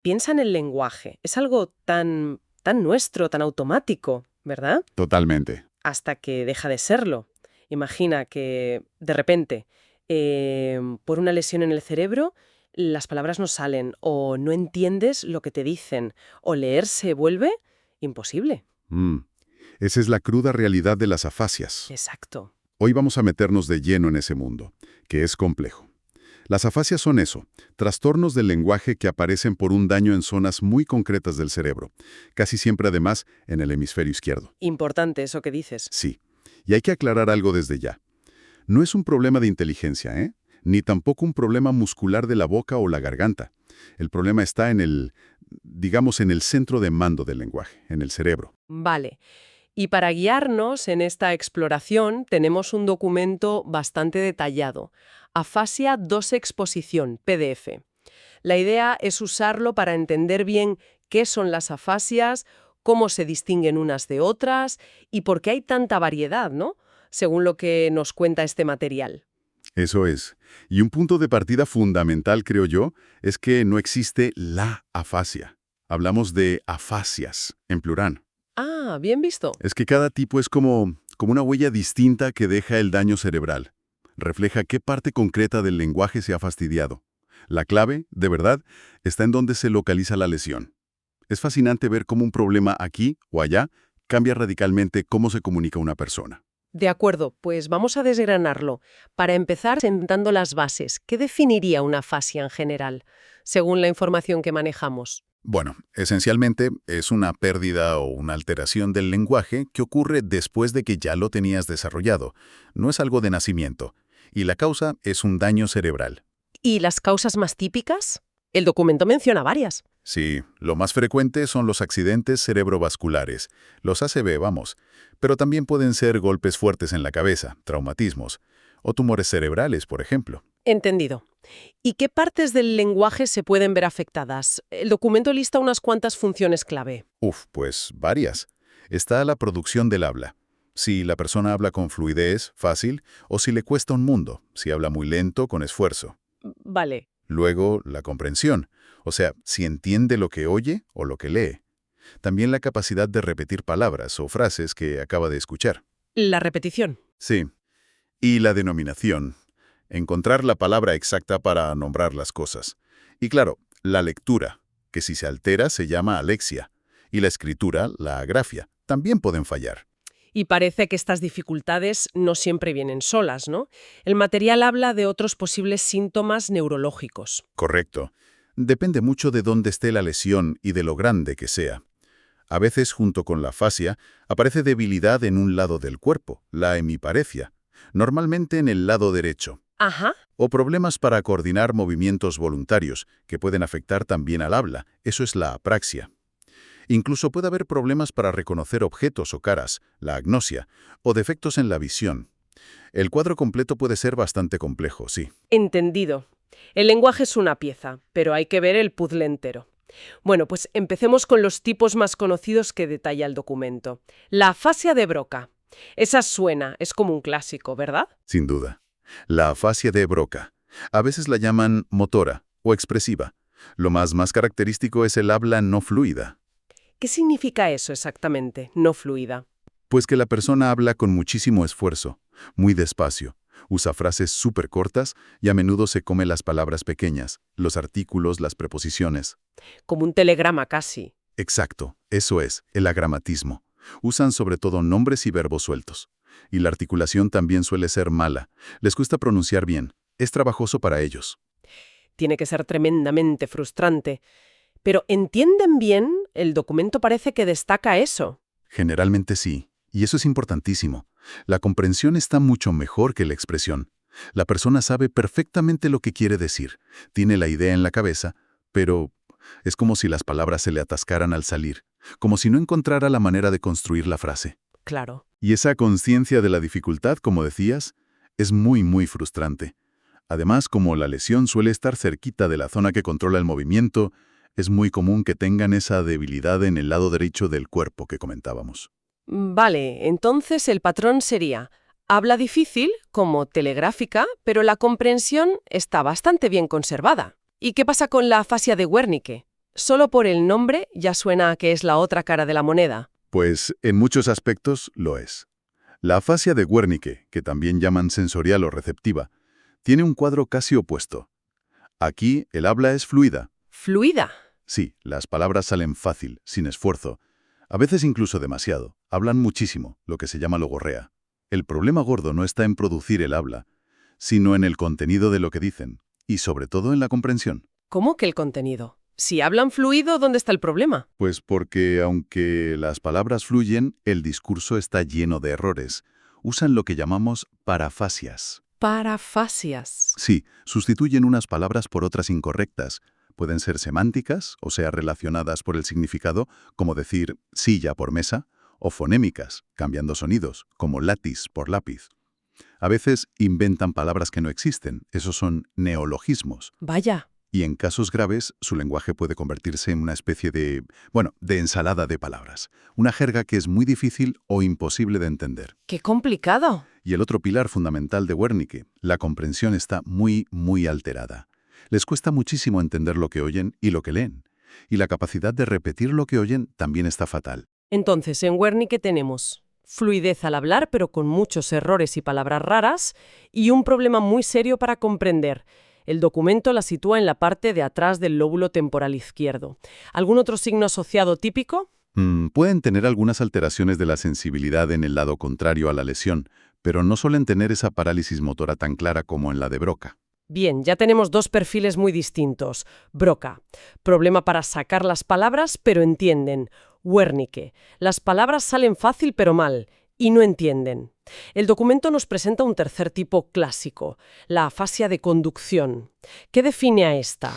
Piensa en el lenguaje. Es algo tan nuestro, tan automático, ¿verdad? Totalmente. Hasta que deja de serlo. Imagina que, de repente, por una lesión en el cerebro, las palabras no salen, o no entiendes lo que te dicen, o leer se vuelve imposible. Mm. Esa es la cruda realidad de las afasias. Exacto. Hoy vamos a meternos de lleno en ese mundo, que es complejo. Las afasias son eso, trastornos del lenguaje que aparecen por un daño en zonas muy concretas del cerebro, casi siempre además en el hemisferio izquierdo. Importante eso que dices. Sí, y hay que aclarar algo desde ya. No es un problema de inteligencia, ¿eh? Ni tampoco un problema muscular de la boca o la garganta. El problema está digamos, en el centro de mando del lenguaje, en el cerebro. Vale. Y para guiarnos en esta exploración tenemos un documento bastante detallado. Afasia 2 Exposición, PDF. La idea es usarlo para entender bien qué son las afasias, cómo se distinguen unas de otras y por qué hay tanta variedad, ¿no? Según lo que nos cuenta este material. Eso es. Y un punto de partida fundamental, creo yo, es que no existe la afasia. Hablamos de afasias, en plural. Ah, bien visto. Es que cada tipo es como una huella distinta que deja el daño cerebral. Refleja qué parte concreta del lenguaje se ha fastidiado. La clave, de verdad, está en dónde se localiza la lesión. Es fascinante ver cómo un problema aquí o allá cambia radicalmente cómo se comunica una persona. De acuerdo, pues vamos a desgranarlo. Para empezar, sentando las bases, ¿qué definiría una afasia en general, según la información que manejamos? Bueno, esencialmente es una pérdida o una alteración del lenguaje que ocurre después de que ya lo tenías desarrollado. No es algo de nacimiento. Y la causa es un daño cerebral. ¿Y las causas más típicas? El documento menciona varias. Sí, lo más frecuente son los accidentes cerebrovasculares, los ACV, vamos, pero también pueden ser golpes fuertes en la cabeza, traumatismos, o tumores cerebrales, por ejemplo. Entendido. ¿Y qué partes del lenguaje se pueden ver afectadas? El documento lista unas cuantas funciones clave. Pues varias. Está la producción del habla. Si la persona habla con fluidez, fácil, o si le cuesta un mundo, si habla muy lento, con esfuerzo. Vale. Luego, la comprensión, o sea, si entiende lo que oye o lo que lee. También la capacidad de repetir palabras o frases que acaba de escuchar. La repetición. Sí. Y la denominación. Encontrar la palabra exacta para nombrar las cosas. Y claro, la lectura, que si se altera se llama alexia. Y la escritura, la agrafia, también pueden fallar. Y parece que estas dificultades no siempre vienen solas, ¿no? El material habla de otros posibles síntomas neurológicos. Correcto. Depende mucho de dónde esté la lesión y de lo grande que sea. A veces, junto con la afasia, aparece debilidad en un lado del cuerpo, la hemiparesia, normalmente en el lado derecho. Ajá. O problemas para coordinar movimientos voluntarios, que pueden afectar también al habla. Eso es la apraxia. Incluso puede haber problemas para reconocer objetos o caras, la agnosia, o defectos en la visión. El cuadro completo puede ser bastante complejo, sí. Entendido. El lenguaje es una pieza, pero hay que ver el puzzle entero. Bueno, pues empecemos con los tipos más conocidos que detalla el documento. La afasia de Broca. Esa suena, es como un clásico, ¿verdad? Sin duda. La afasia de Broca. A veces la llaman motora o expresiva. Lo más característico es el habla no fluida. ¿Qué significa eso exactamente, no fluida? Pues que la persona habla con muchísimo esfuerzo, muy despacio, usa frases súper cortas y a menudo se come las palabras pequeñas, los artículos, las preposiciones. Como un telegrama casi. Exacto, eso es, el agramatismo. Usan sobre todo nombres y verbos sueltos. Y la articulación también suele ser mala. Les cuesta pronunciar bien. Es trabajoso para ellos. Tiene que ser tremendamente frustrante. Pero ¿entienden bien? El documento parece que destaca eso. Generalmente sí, y eso es importantísimo. La comprensión está mucho mejor que la expresión. La persona sabe perfectamente lo que quiere decir, tiene la idea en la cabeza, pero es como si las palabras se le atascaran al salir, como si no encontrara la manera de construir la frase. Claro. Y esa conciencia de la dificultad, como decías, es muy frustrante. Además, como la lesión suele estar cerquita de la zona que controla el movimiento, es muy común que tengan esa debilidad en el lado derecho del cuerpo que comentábamos. Vale, entonces el patrón sería: habla difícil, como telegráfica, pero la comprensión está bastante bien conservada. ¿Y qué pasa con la afasia de Wernicke? Solo por el nombre ya suena a que es la otra cara de la moneda. Pues en muchos aspectos lo es. La afasia de Wernicke, que también llaman sensorial o receptiva, tiene un cuadro casi opuesto. Aquí el habla es fluida. Fluida. Sí, las palabras salen fácil, sin esfuerzo. A veces incluso demasiado. Hablan muchísimo, lo que se llama logorrea. El problema gordo no está en producir el habla, sino en el contenido de lo que dicen, y sobre todo en la comprensión. ¿Cómo que el contenido? Si hablan fluido, ¿dónde está el problema? Pues porque, aunque las palabras fluyen, el discurso está lleno de errores. Usan lo que llamamos parafasias. Parafasias. Sí, sustituyen unas palabras por otras incorrectas. Pueden ser semánticas, o sea, relacionadas por el significado, como decir silla por mesa, o fonémicas, cambiando sonidos, como látiz por lápiz. A veces inventan palabras que no existen, esos son neologismos. Vaya, Y en casos graves, su lenguaje puede convertirse en una especie de ensalada de palabras. Una jerga que es muy difícil o imposible de entender. qué complicado. Y el otro pilar fundamental de Wernicke, la comprensión está muy alterada. Les cuesta muchísimo entender lo que oyen y lo que leen. Y la capacidad de repetir lo que oyen también está fatal. Entonces, en Wernicke tenemos fluidez al hablar, pero con muchos errores y palabras raras, y un problema muy serio para comprender. El documento la sitúa en la parte de atrás del lóbulo temporal izquierdo. ¿Algún otro signo asociado típico? Pueden tener algunas alteraciones de la sensibilidad en el lado contrario a la lesión, pero no suelen tener esa parálisis motora tan clara como en la de Broca. Bien, ya tenemos dos perfiles muy distintos. Broca, problema para sacar las palabras, pero entienden. Wernicke, las palabras salen fácil pero mal, y no entienden. El documento nos presenta un tercer tipo clásico, la afasia de conducción. ¿Qué define a esta?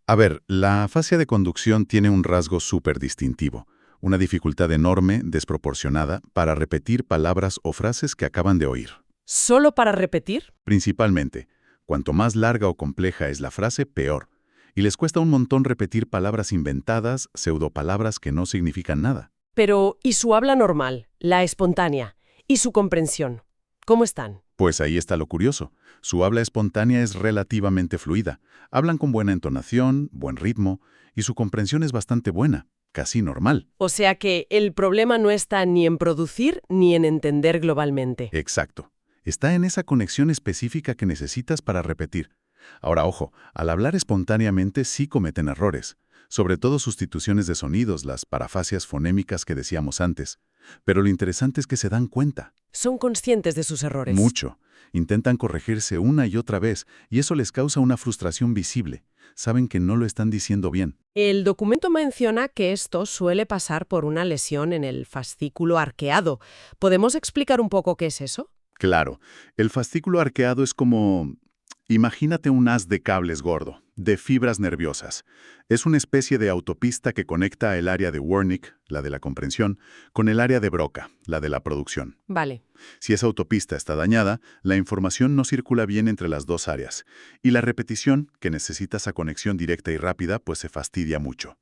A ver, la afasia de conducción tiene un rasgo súper distintivo, una dificultad enorme, desproporcionada, para repetir palabras o frases que acaban de oír. ¿Solo para repetir? Principalmente, cuanto más larga o compleja es la frase, peor. Y les cuesta un montón repetir palabras inventadas, pseudopalabras que no significan nada. Pero, ¿y su habla normal, la espontánea? ¿Y su comprensión? ¿Cómo están? Pues ahí está lo curioso. Su habla espontánea es relativamente fluida. Hablan con buena entonación, buen ritmo, y su comprensión es bastante buena, casi normal. O sea que el problema no está ni en producir ni en entender globalmente. Exacto. Está en esa conexión específica que necesitas para repetir. Ahora, ojo, al hablar espontáneamente sí cometen errores, sobre todo sustituciones de sonidos, las parafasias fonémicas que decíamos antes. Pero lo interesante es que se dan cuenta. Son conscientes de sus errores. Mucho. Intentan corregirse una y otra vez, y eso les causa una frustración visible. Saben que no lo están diciendo bien. El documento menciona que esto suele pasar por una lesión en el fascículo arqueado. ¿Podemos explicar un poco qué es eso? Claro, el fascículo arqueado es como... Imagínate un haz de cables gordo, de fibras nerviosas. Es una especie de autopista que conecta el área de Wernicke, la de la comprensión, con el área de Broca, la de la producción. Vale. Si esa autopista está dañada, la información no circula bien entre las dos áreas. Y la repetición, que necesita esa conexión directa y rápida, pues se fastidia mucho.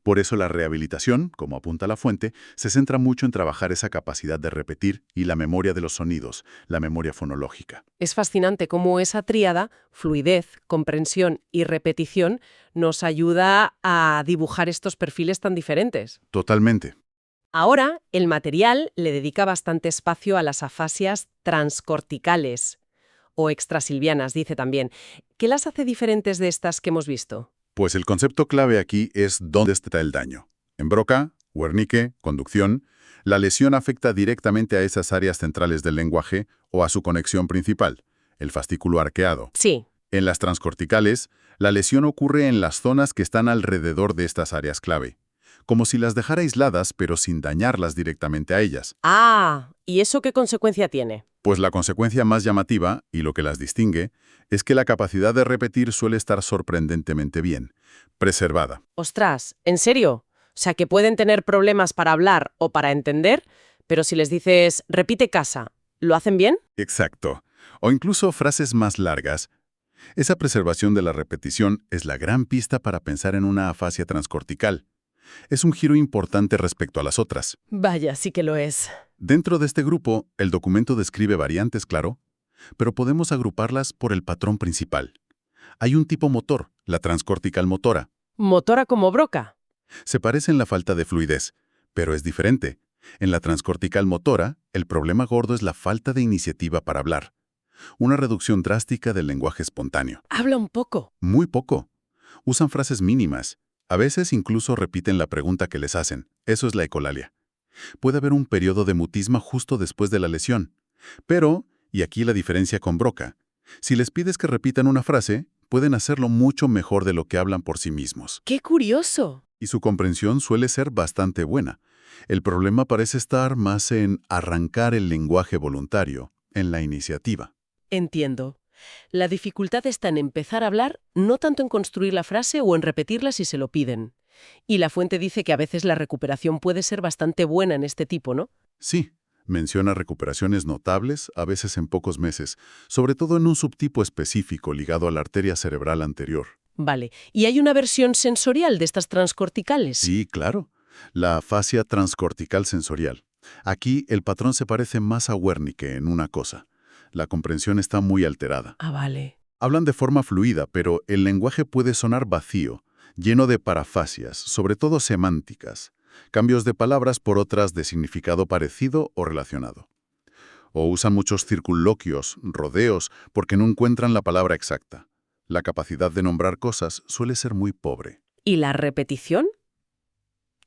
Por eso la rehabilitación, como apunta la fuente, se centra mucho en trabajar esa capacidad de repetir y la memoria de los sonidos, la memoria fonológica. Es fascinante cómo esa tríada, fluidez, comprensión y repetición, nos ayuda a dibujar estos perfiles tan diferentes. Totalmente. Ahora, el material le dedica bastante espacio a las afasias transcorticales o extrasilvianas, dice también. ¿Qué las hace diferentes de estas que hemos visto? Pues el concepto clave aquí es dónde está el daño. En Broca, Wernicke, conducción, la lesión afecta directamente a esas áreas centrales del lenguaje o a su conexión principal, el fascículo arqueado. Sí. En las transcorticales, la lesión ocurre en las zonas que están alrededor de estas áreas clave, como si las dejara aisladas pero sin dañarlas directamente a ellas. Ah, ¿y eso qué consecuencia tiene? Pues la consecuencia más llamativa, y lo que las distingue, es que la capacidad de repetir suele estar sorprendentemente bien, preservada. Ostras, ¿en serio? O sea, que pueden tener problemas para hablar o para entender, pero si les dices repite casa, ¿lo hacen bien? Exacto. O incluso frases más largas. Esa preservación de la repetición es la gran pista para pensar en una afasia transcortical. Es un giro importante respecto a las otras. Vaya, sí que lo es. Dentro de este grupo, el documento describe variantes, claro, pero podemos agruparlas por el patrón principal. Hay un tipo motor, la transcortical motora, Motora como Broca. Se parece en la falta de fluidez, pero es diferente. En la transcortical motora, el problema gordo es la falta de iniciativa para hablar. Una reducción drástica del lenguaje espontáneo. Habla un poco. Muy poco. Usan frases mínimas. A veces incluso repiten la pregunta que les hacen. Eso es la ecolalia. Puede haber un periodo de mutismo justo después de la lesión. Pero, y aquí la diferencia con Broca, si les pides que repitan una frase, pueden hacerlo mucho mejor de lo que hablan por sí mismos. ¡Qué curioso! Y su comprensión suele ser bastante buena. El problema parece estar más en arrancar el lenguaje voluntario, en la iniciativa. Entiendo. La dificultad está en empezar a hablar, no tanto en construir la frase o en repetirla si se lo piden. Y la fuente dice que a veces la recuperación puede ser bastante buena en este tipo, ¿no? Sí, menciona recuperaciones notables, a veces en pocos meses, sobre todo en un subtipo específico ligado a la arteria cerebral anterior. Vale. ¿Y hay una versión sensorial de estas transcorticales? Sí, claro. La afasia transcortical sensorial. Aquí el patrón se parece más a Wernicke en una cosa. La comprensión está muy alterada. Ah, vale. Hablan de forma fluida, pero el lenguaje puede sonar vacío, lleno de parafasias, sobre todo semánticas, cambios de palabras por otras de significado parecido o relacionado. O usan muchos circunloquios, rodeos, porque no encuentran la palabra exacta. La capacidad de nombrar cosas suele ser muy pobre. ¿Y la repetición?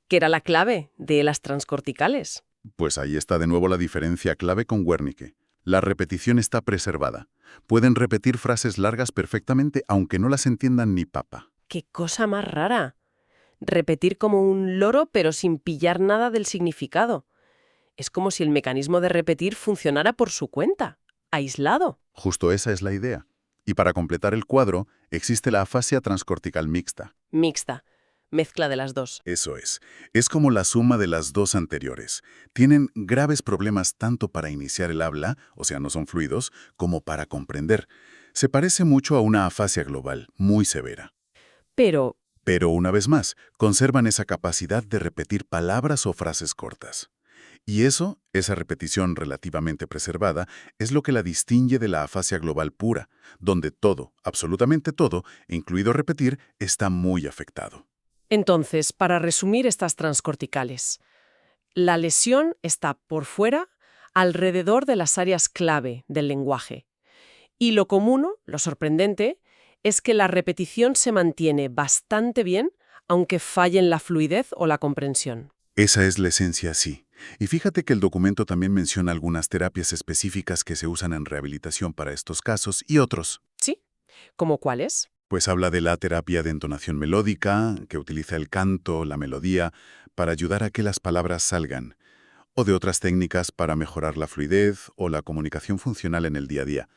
¿Qué era la clave de las transcorticales? Pues ahí está de nuevo la diferencia clave con Wernicke. La repetición está preservada. Pueden repetir frases largas perfectamente aunque no las entiendan ni papa. ¡Qué cosa más rara! Repetir como un loro pero sin pillar nada del significado. Es como si el mecanismo de repetir funcionara por su cuenta, aislado. Justo esa es la idea. Y para completar el cuadro, existe la afasia transcortical mixta. Mixta. Mezcla de las dos. Eso es. Es como la suma de las dos anteriores. Tienen graves problemas tanto para iniciar el habla, o sea, no son fluidos, como para comprender. Se parece mucho a una afasia global, muy severa. Pero, Pero una vez más, conservan esa capacidad de repetir palabras o frases cortas. Y eso, esa repetición relativamente preservada, es lo que la distingue de la afasia global pura, donde todo, absolutamente todo, incluido repetir, está muy afectado. entonces, para resumir estas transcorticales, la lesión está por fuera, alrededor de las áreas clave del lenguaje. Y lo común, lo sorprendente, es que la repetición se mantiene bastante bien, aunque fallen la fluidez o la comprensión. Esa es la esencia, sí. Y fíjate que el documento también menciona algunas terapias específicas que se usan en rehabilitación para estos casos y otros. ¿Sí? ¿Cómo cuáles? Pues habla de la terapia de entonación melódica, que utiliza el canto, la melodía, para ayudar a que las palabras salgan, o de otras técnicas para mejorar la fluidez o la comunicación funcional en el día a día.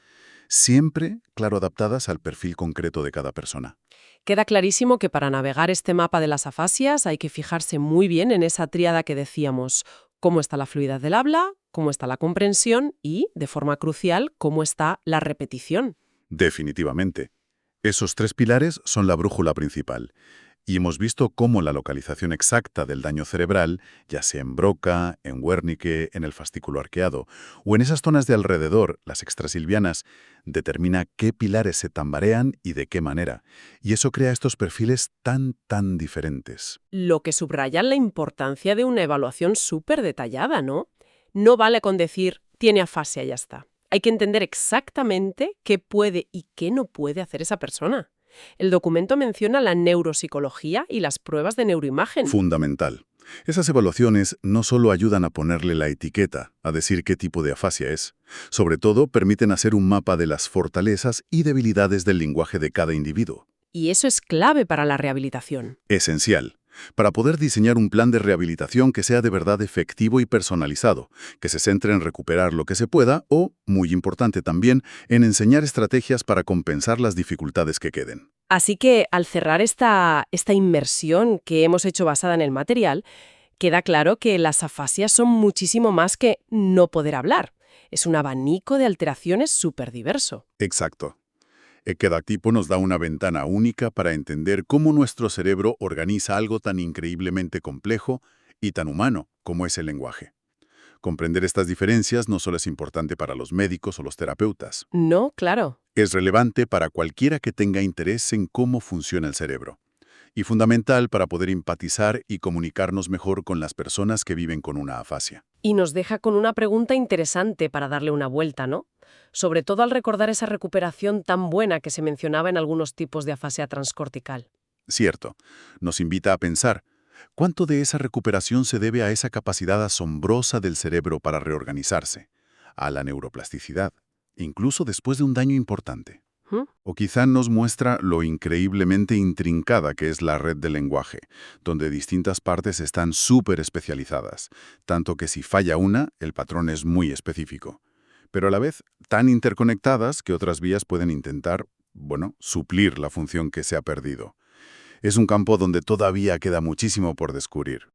Siempre, claro, adaptadas al perfil concreto de cada persona. Queda clarísimo que para navegar este mapa de las afasias hay que fijarse muy bien en esa tríada que decíamos, cómo está la fluidez del habla, cómo está la comprensión y, de forma crucial, cómo está la repetición. Definitivamente. Esos tres pilares son la brújula principal. Y hemos visto cómo la localización exacta del daño cerebral, ya sea en Broca, en Wernicke, en el fascículo arqueado, o en esas zonas de alrededor, las extrasilvianas, determina qué pilares se tambarean y de qué manera. Y eso crea estos perfiles tan diferentes. Lo que subraya la importancia de una evaluación súper detallada, ¿no? No vale con decir, tiene afasia y ya está. Hay que entender exactamente qué puede y qué no puede hacer esa persona. El documento menciona la neuropsicología y las pruebas de neuroimagen. Fundamental. Esas evaluaciones no solo ayudan a ponerle la etiqueta, a decir qué tipo de afasia es. Sobre todo, permiten hacer un mapa de las fortalezas y debilidades del lenguaje de cada individuo. Y eso es clave para la rehabilitación. Esencial. Para poder diseñar un plan de rehabilitación que sea de verdad efectivo y personalizado, que se centre en recuperar lo que se pueda o, muy importante también, en enseñar estrategias para compensar las dificultades que queden. Así que, al cerrar esta inmersión que hemos hecho basada en el material, queda claro que las afasias son muchísimo más que no poder hablar. Es un abanico de alteraciones súper diverso. Exacto. Cada tipo nos da una ventana única para entender cómo nuestro cerebro organiza algo tan increíblemente complejo y tan humano como es el lenguaje. Comprender estas diferencias no solo es importante para los médicos o los terapeutas. No, claro. Es relevante para cualquiera que tenga interés en cómo funciona el cerebro. y fundamental para poder empatizar y comunicarnos mejor con las personas que viven con una afasia. Y nos deja con una pregunta interesante para darle una vuelta, ¿no? Sobre todo al recordar esa recuperación tan buena que se mencionaba en algunos tipos de afasia transcortical. Cierto, nos invita a pensar, ¿cuánto de esa recuperación se debe a esa capacidad asombrosa del cerebro para reorganizarse, a la neuroplasticidad, incluso después de un daño importante? ¿Mm? O quizá nos muestra lo increíblemente intrincada que es la red del lenguaje, donde distintas partes están súper especializadas, tanto que si falla una, el patrón es muy específico, pero a la vez tan interconectadas que otras vías pueden intentar, bueno, suplir la función que se ha perdido. Es un campo donde todavía queda muchísimo por descubrir.